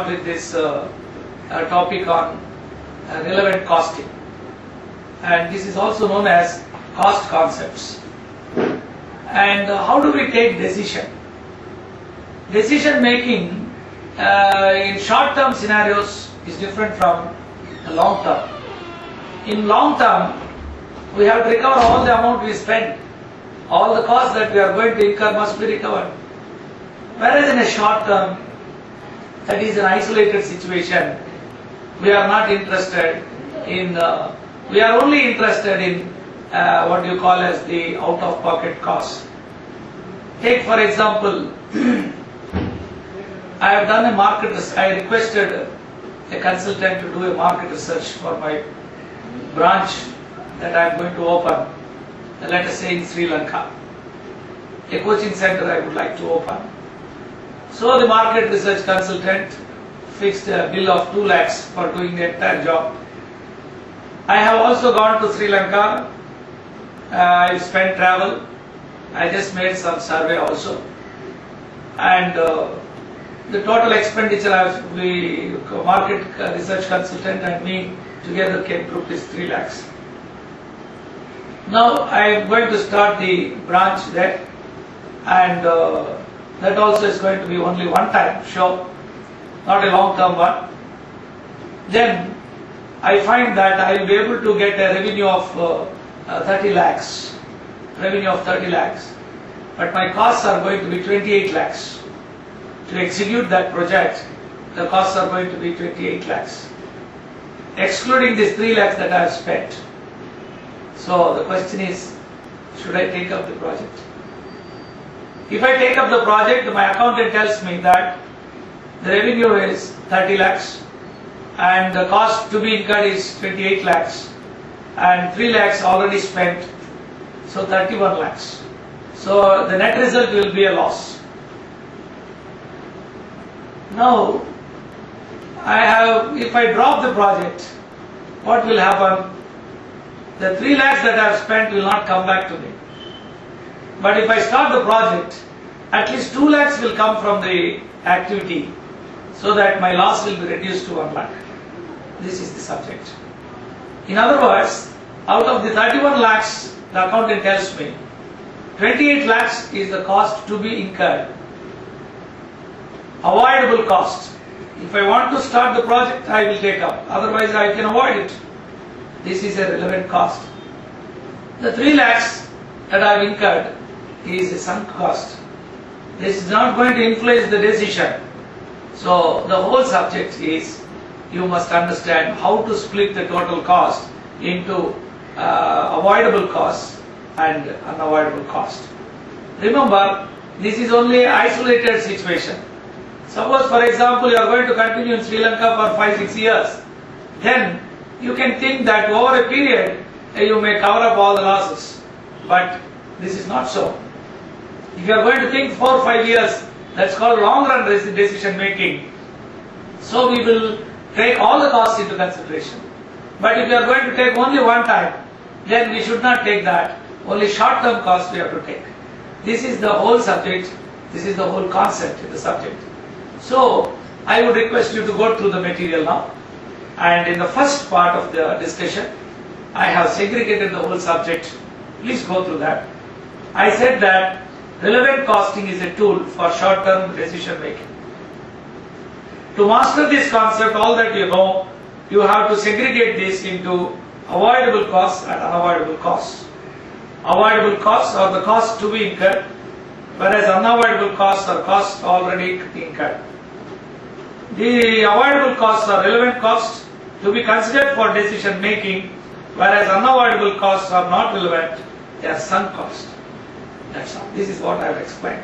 with this topic on relevant costing, and this is also known as cost concepts. And how do we take decision? Decision making in short term scenarios is different from long term. In long term, we have to recover all the amount we spend. All the costs that we are going to incur must be recovered. Whereas in a short term, that is an isolated situation, we are not interested in, we are only interested in what you call as the out-of-pocket costs. Take for example, I have done a market research. I requested a consultant to do a market research for my branch that I am going to open, let us say in Sri Lanka. A coaching center I would like to open. So the market research consultant fixed a bill of 2 lakhs for doing the entire job. I have also gone to Sri Lanka. I spent travel. I just made some survey also. And the total expenditure of the market research consultant and me together came to rupees 3 lakhs. Now I am going to start the branch there, and that also is going to be only one time show, not a long term one. Then I find that I will be able to get a revenue of 30 lakhs, but my costs are going to be 28 lakhs. To execute that project, the costs are going to be 28 lakhs, excluding these 3 lakhs that I have spent. So the question is, should I take up the project? If I take up the project, my accountant tells me that the revenue is 30 lakhs and the cost to be incurred is 28 lakhs and 3 lakhs already spent, so 31 lakhs. So the net result will be a loss. Now, if I drop the project, what will happen? The 3 lakhs that I have spent will not come back to me. But if I start the project, at least 2 lakhs will come from the activity, so that my loss will be reduced to 1 lakh. This is the subject. In other words, out of the 31 lakhs, the accountant tells me, 28 lakhs is the cost to be incurred. Avoidable cost. If I want to start the project, I will take up. Otherwise, I can avoid it. This is a relevant cost. The 3 lakhs that I have incurred is a sunk cost. This is not going to influence the decision. So the whole subject is, you must understand how to split the total cost into avoidable costs and unavoidable cost. Remember, this is only an isolated situation. Suppose, for example, you are going to continue in Sri Lanka for 5-6 years, then you can think that over a period you may cover up all the losses. But this is not so. If you are going to think 4 or 5 years, that's called long run decision making. So we will take all the costs into consideration. But if you are going to take only one time, then we should not take that. Only short term costs we have to take. This is the whole subject. This is the whole concept in the subject. So I would request you to go through the material now. And in the first part of the discussion, I have segregated the whole subject. Please go through that. I said that relevant costing is a tool for short-term decision making. To master this concept, all that you know, you have to segregate this into avoidable costs and unavoidable costs. Avoidable costs are the costs to be incurred, whereas unavoidable costs are costs already incurred. The avoidable costs are relevant costs to be considered for decision making, whereas unavoidable costs are not relevant, they are sunk costs. That's all. This is what I have explained.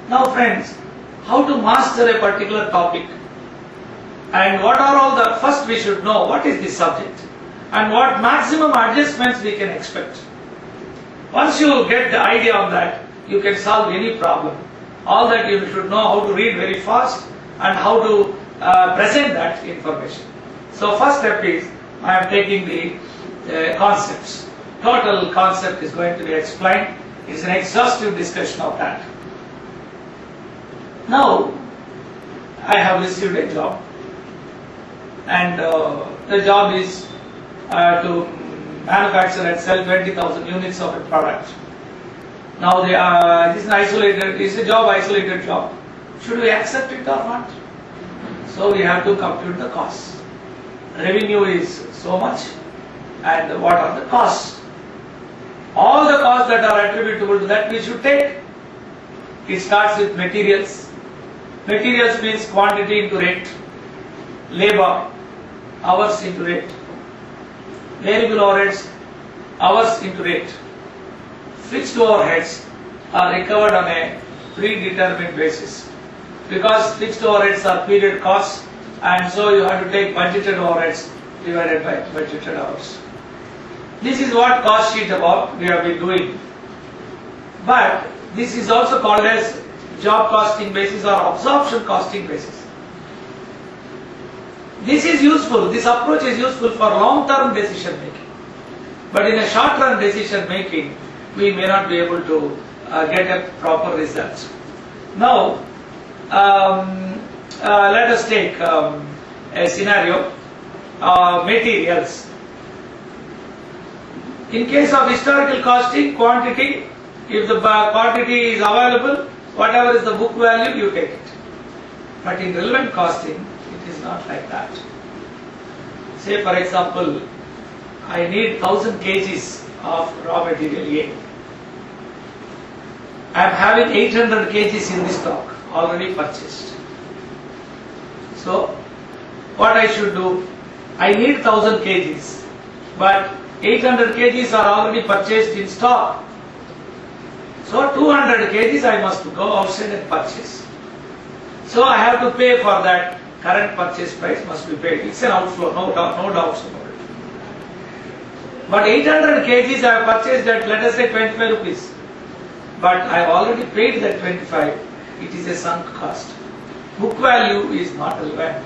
Now friends, how to master a particular topic, and what are all the, first we should know what is the subject and what maximum adjustments we can expect. Once you get the idea of that, you can solve any problem. All that you should know how to read very fast and how to present that information. So first step is, I am taking the concepts. Total concept is going to be explained. It is an exhaustive discussion of that. Now, I have received a job, and the job is to manufacture and sell 20,000 units of a product. Now this is an isolated, it's a job, isolated job. Should we accept it or not? So we have to compute the costs. Revenue is so much, and what are the costs? All the costs that are attributable to that we should take. It starts with materials. Materials means quantity into rate, labor, hours into rate, variable overheads, hours into rate. Fixed overheads are recovered on a predetermined basis, because fixed overheads are period costs, and so you have to take budgeted overheads divided by budgeted hours. This is what cost sheet about we have been doing. But this is also called as job costing basis or absorption costing basis. This is useful, this approach is useful for long-term decision making. But in a short-term decision making, we may not be able to get a proper result. Now, let us take a scenario, materials. In case of historical costing, quantity, if the quantity is available, whatever is the book value, you take it. But in relevant costing, it is not like that. Say for example, I need 1000 kgs of raw material A. I am having 800 kgs in the stock, already purchased. So, what I should do? I need 1000 kgs, but 800 kgs are already purchased in stock. So 200 kgs I must go outside and purchase. So I have to pay for that. Current purchase price must be paid. It's an outflow, no doubts about it. But 800 kgs I have purchased at, let us say, 25 rupees. But I have already paid that 25. It is a sunk cost. Book value is not relevant.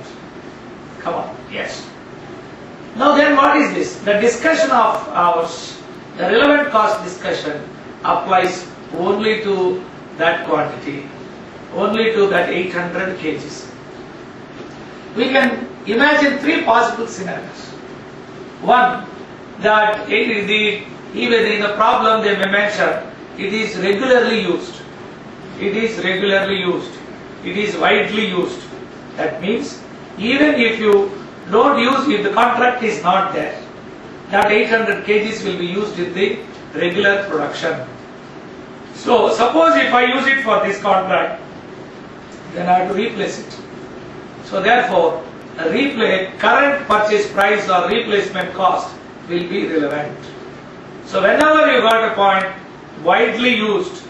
Come on, yes. Now then, what is this? The discussion of ours, the relevant cost discussion, applies only to that quantity, only to that 800 kgs. We can imagine three possible scenarios. One, that even in the problem they may mention, it is regularly used. It is regularly used. It is widely used. That means, even if you don't use, if the contract is not there, that 800 kgs will be used in the regular production. So, suppose if I use it for this contract, then I have to replace it. So therefore, current purchase price or replacement cost will be relevant. So whenever you got a point, widely used,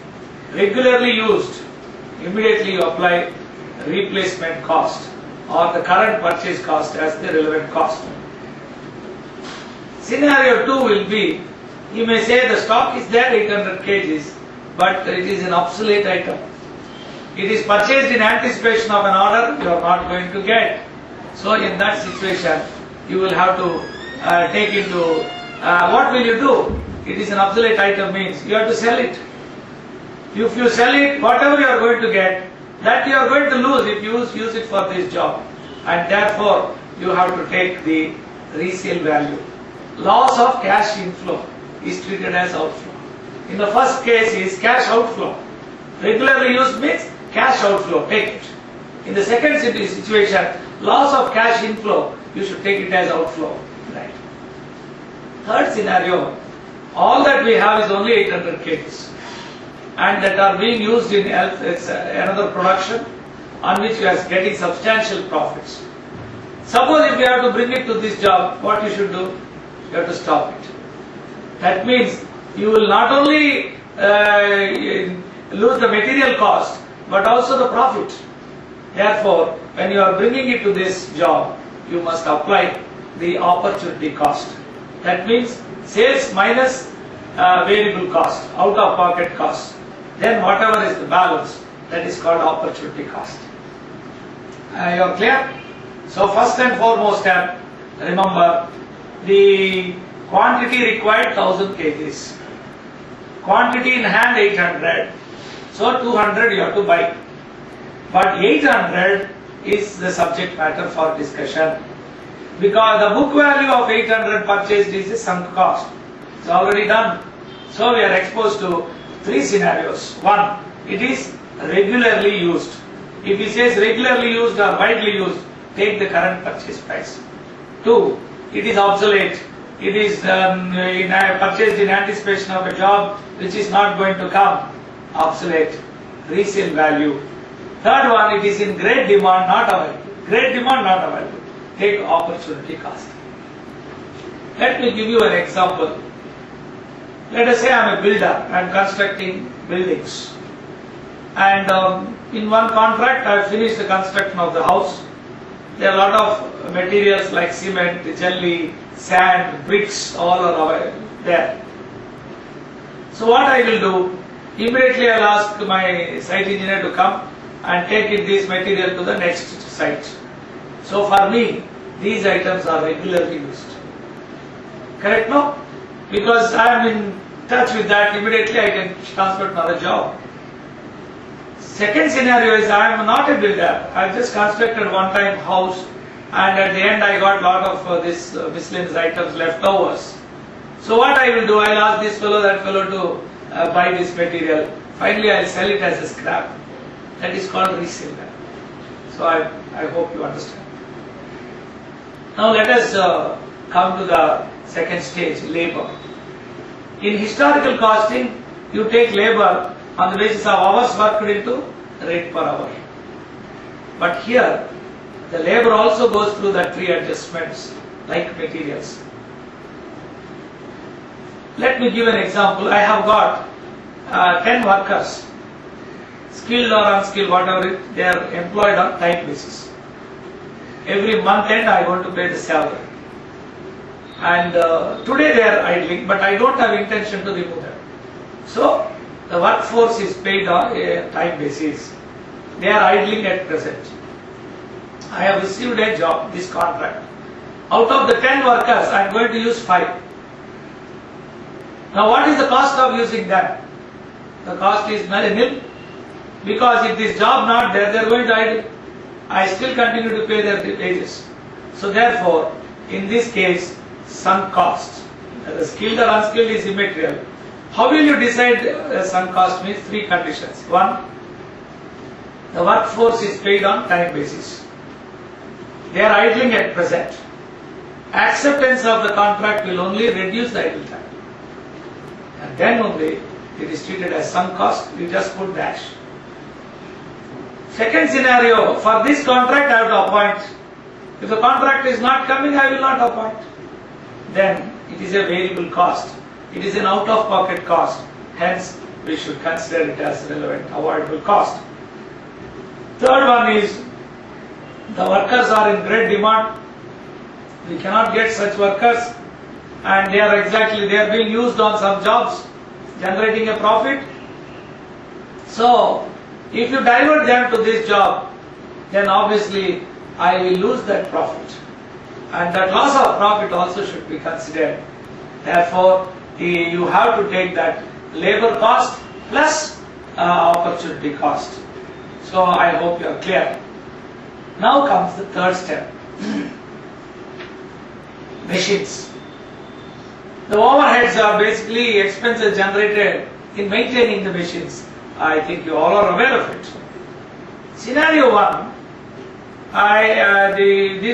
regularly used, immediately you apply replacement cost or the current purchase cost as the relevant cost. Scenario 2 will be, you may say the stock is there 800 kgs, but it is an obsolete item. It is purchased in anticipation of an order you are not going to get. So in that situation, you will have to take into, what will you do? It is an obsolete item means you have to sell it. If you sell it, whatever you are going to get, that you are going to lose if you use it for this job. And therefore, you have to take the resale value. Loss of cash inflow is treated as outflow. In the first case is cash outflow. Regularly used means cash outflow, take it. In the second situation, loss of cash inflow, you should take it as outflow. Right. Third scenario, all that we have is only 800 kgs and that are being used in another production on which you are getting substantial profits. Suppose if you have to bring it to this job, what you should do? You have to stop it. That means you will not only lose the material cost, but also the profit. Therefore, when you are bringing it to this job, you must apply the opportunity cost. That means sales minus variable cost, out of pocket cost. Then whatever is the balance, that is called opportunity cost. You are clear? So first and foremost, remember the quantity required 1000 kgs. Quantity in hand 800. So 200 you have to buy. But 800 is the subject matter for discussion. Because the book value of 800 purchased is the sunk cost. It's already done. So we are exposed to three scenarios. One, it is regularly used. If he says regularly used or widely used, take the current purchase price. Two, it is obsolete. It is purchased in anticipation of a job which is not going to come. Obsolete. Resale value. Third one, it is in great demand, not available. Great demand, not available. Take opportunity cost. Let me give you an example. Let us say I am a builder, I am constructing buildings. And in one contract I have finished the construction of the house. There are a lot of materials like cement, jelly, sand, bricks, all are there. So what I will do, immediately I will ask my site engineer to come and take this material to the next site. So for me, these items are regularly used. Correct, no? Because I am in touch with that, immediately I can transfer to another job. Second scenario is I am not a builder. I have just constructed one time house and at the end I got lot of this miscellaneous items leftovers. So what I will do, I will ask this fellow, that fellow to buy this material. Finally I will sell it as a scrap. That is called resale. So I hope you understand. Now let us come to the second stage, labor. In historical costing, you take labor on the basis of hours worked into rate per hour. But here, the labor also goes through the three adjustments like materials. Let me give an example. I have got 10 workers, skilled or unskilled, whatever, they are employed on time basis. Every month end I want to pay the salary. And today they are idling, but I don't have intention to remove them. So the workforce is paid on a time basis. They are idling at present. I have received a job, this contract. Out of the 10 workers, I am going to use 5. Now what is the cost of using them? The cost is nil, because if this job not there, they are going to idle. I still continue to pay their wages. So therefore, in this case, sunk cost. The skilled or unskilled is immaterial. How will you decide sunk cost? Means three conditions. One, the workforce is paid on time basis. They are idling at present. Acceptance of the contract will only reduce the idle time. And then only it is treated as sunk cost. You just put dash. Second scenario, for this contract I have to appoint. If the contract is not coming, I will not appoint. Then it is a variable cost. It is an out-of-pocket cost. Hence, we should consider it as relevant, avoidable cost. Third one is, the workers are in great demand. We cannot get such workers, and they are being used on some jobs, generating a profit. So, if you divert them to this job, then obviously I will lose that profit. And that loss of profit also should be considered. Therefore, you have to take that labor cost plus opportunity cost. So I hope you are clear. Now comes the third step. Machines. The overheads are basically expenses generated in maintaining the machines. I think you all are aware of it. Scenario 1,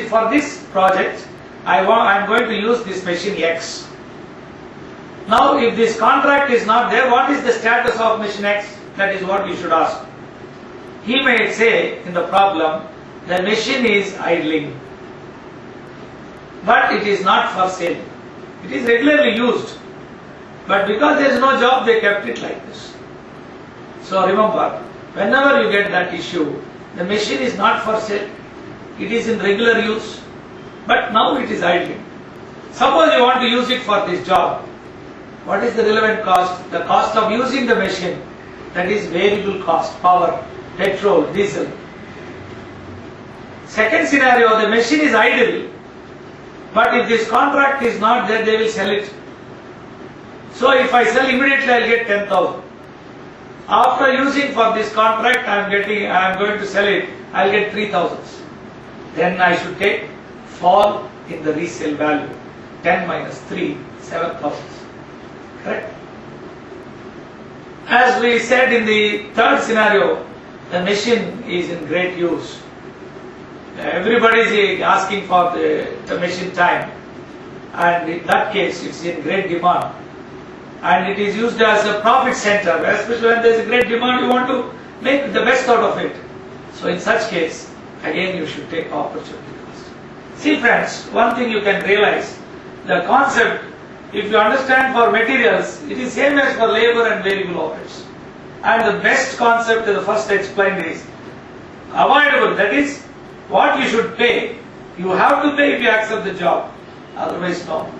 for this project, I am going to use this machine X. Now, if this contract is not there, what is the status of machine X? That is what you should ask. He may say in the problem, the machine is idling, but it is not for sale. It is regularly used, but because there is no job, they kept it like this. So remember, whenever you get that issue, the machine is not for sale. It is in regular use, but now it is idling. Suppose you want to use it for this job. What is the relevant cost? The cost of using the machine, that is variable cost, power, petrol, diesel. Second scenario, the machine is idle, but if this contract is not there, they will sell it. So if I sell immediately, I will get 10,000. After using for this contract, I am going to sell it, I'll get 3,000. Then I should take fall in the resale value. 10 minus 3, 7,000. Correct? As we said in the third scenario, the machine is in great use. Everybody is asking for the machine time, and in that case it's in great demand, and it is used as a profit center, especially when there is a great demand, you want to make the best out of it. So in such case, again you should take opportunity cost. See friends, one thing you can realize, the concept, if you understand for materials, it is same as for labor and variable overheads. And the best concept the first explained is avoidable, that is, what you should pay, you have to pay if you accept the job, otherwise no.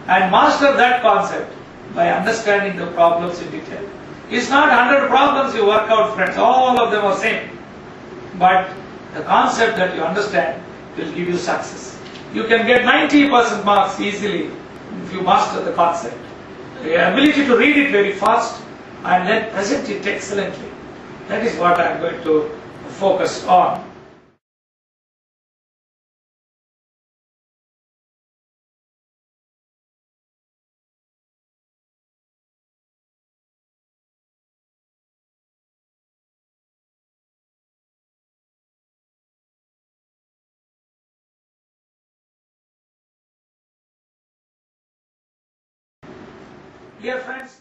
And master that concept by understanding the problems in detail. It's not 100 problems you work out, friends, all of them are same. But the concept that you understand will give you success. You can get 90% marks easily if you master the concept. The ability to read it very fast and then present it excellently. That is what I am going to focus on. Dear friends,